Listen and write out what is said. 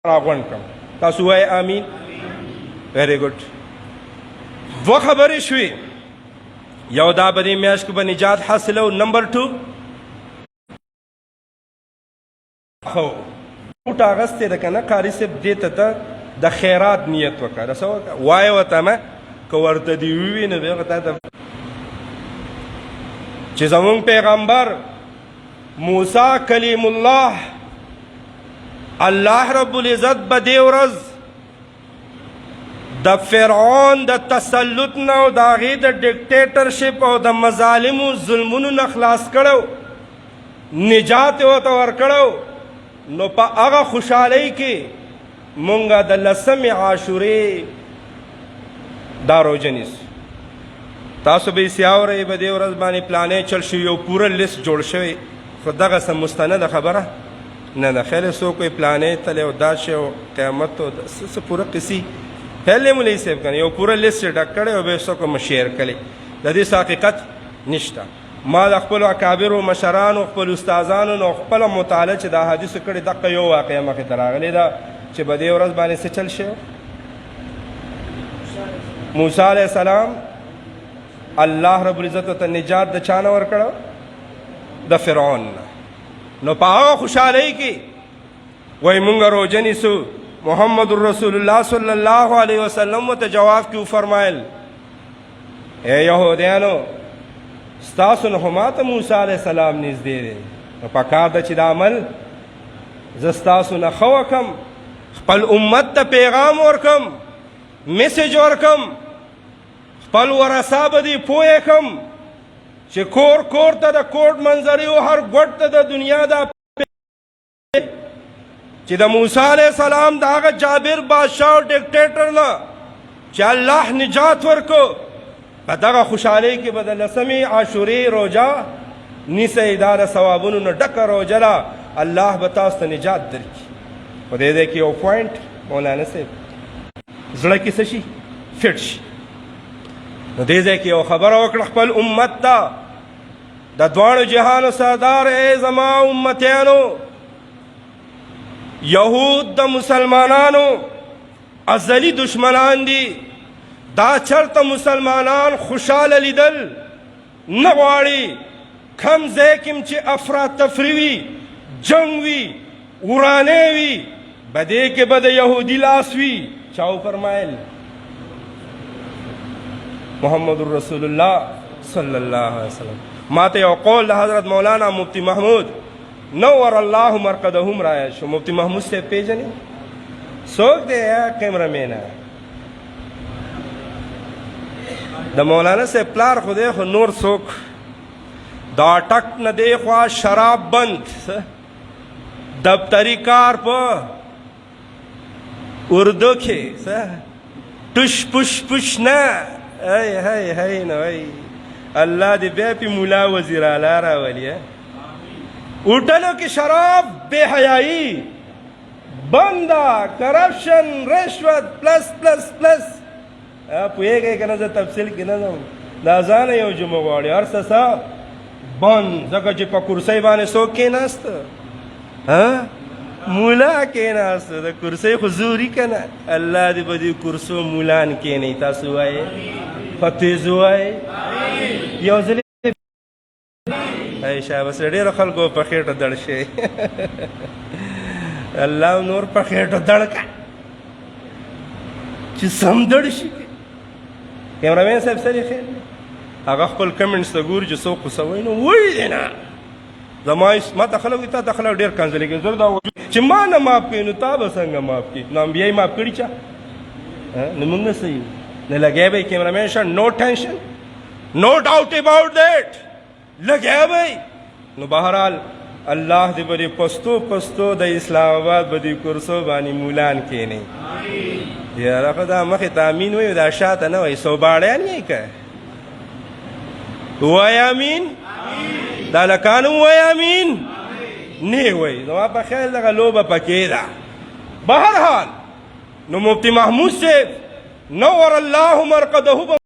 راغونډ کړم. تاسو وایئ امین. ویری ګډ. دوه خبرې شوې، یو دا به دې میاشت کې به نجات حاصلو، نمبر 2 خو ټوټه اغستې ده که نه قاري صاحب دې ته د خیرات نیت وکړه، څه وکړه وایه ورته مه که ورته دې ووي نو بیا تا ته چې زمونږ پیغمبر موسی کلیم الله الله رب العزت به دې ورځ د فرعون د تسلط نه او د هغې د ډیکټیټرشپ او د مظالمو ظلمونو نه خلاص کړو، نجات یې ورته ورکړو. نو په هغه خوشحالۍ کې مونږ د 10 عاشورې دا روژه نیسو. تاسو به یې سیاورئ به دې ورځ باندې پلانې چل شوي، یو پوره لیست جوړ شوی، خو دغسې مستنده خبره نه ده. خیر څوک وایي پلانې تللی او دا شی او قیامت او څه پوره قصې پهلې مولوي صاحب کنه یو پوره لیست یې ډک کړی او بیا څوک مو شیر کړی، د دې څه حقیقت نشته. ما د خپلو اکابرو مشرانو خپلو استادانو نو خپله مطالعه چې د احادیثو کړې دقه یو واقعه مخې ته راغلې ده چې په دې ورځ باندې څه چل شوی. موسی علیه السلام الله رب العزت ورته نجات د چا نه ورکړو؟ د فرعون نه. نو په هغه خوشحالۍ کې وایي مونږ روژه نیسو. محمد رسول الله صلی الله علیه وسلم ورته جواب کې وفرمایل ای یهودیانو ستاسو نه خو ماته موسی علیه السلام نږدې دی، نو پکار ده چې دا عمل زه ستاسو نه ښه وکړم، خپل امت ته پیغام ورکړم، میسج ورکړم، خپل ورثه به دې پوه کړم چې کور کور ته د کوټ منظرې او هر ګوټ ته د دنیا دا چې د موسی علیه السلام د هغه جابر بادشاه او ډیکټیټر نه چې الله نجات ورکو، په دغه خوشحالۍ کې به د 10 عاشورې روژه نیسئ. دا د ثوابونو نه ډکه روژه ده، الله به تاسو ته نجات درکړي. خو دې ځای کې یو پوینټ مولانا صاحب زړه کې څه شي فټ شي. نو دې ځای کې یو خبره وکړه خپل امت ته، د دواړو جهانو سردار ای زما امتیانو، یهود د مسلمانانو ازلی دشمنان دي، دا چرته مسلمانان خوشحاله لیدل نه غواړي. کم ځای کې چې افراتفري وي، جنګ وي، ورانې وي، په دې کې به د یهودي لاس وي. چا وفرمایل؟ محمد رسول الله صلی الله علیه وسلم. ما ته یو قول د حضرت مولانا مفتی محمود نور الله مرقدهم رایاد شو. مفتی محمود صاحب پیژنې؟ څوک دی یا کیمرامین؟ د مولانا صاحب پلار خو دی، خو نور څوک دا ټک نه دی خوا شراب بند، دفتري کار په اردو کې ټش پش پش نه. ای هی هی نو ای الله دې بیا پې مولا وزیر اعلی راولي. هوټلو کې شراب بې حیایي بنده، کرپشن، رشوت پلس پلس پلس. پوهېږئ که نه زه تفصیل کې نه ځم، دا ځانه یو جمعه غواړي هر څه بند، ځکه چې په کرسۍ باندې څوک کېناسته؟ مولا کېناسته. د کرسۍ خو زوري که نه؟ الله دې په دې کرسو مولان کېنئ. تاسو وایئ په تیزو وایئ. یو ځلې شاباس ډېرو خلکو په خېټه دړ شي. الله نور په خېټه دړ کړه چې سم دړ شي. کیمرامین صاحب سره خیر هغه خپل کمنټس ته ګوري چې څوک څه وایي، نو وایي دی نه. زما ما ته خلک وایي تا ته خلک ډېر کنځلې کوي، زه دا چې ما نه معاف کوي نو تا به څنګه معاف کړي؟ نو انبیا یې معاف کړي چا؟ نو موږ نه صحیح نه لګیا به کیمرامین شا نو ټینشن نو ډاؤٹ اباؤٹ دیٹ لګیا به. نو بهرحال الله دې به دې پستو پستو د اسلام آباد به دې کرسو باندې مولان کښېنئ. یاره خو دا مخې ته امین وایي دا شاته نه وایي. سوباړیان یې که وایي امین؟ دا لکان وایي امین؟ نه وایي. زما په خیال دغه لوبه پکې ده. بهرحال نو مفتی محمود صاحب نور الله مرقده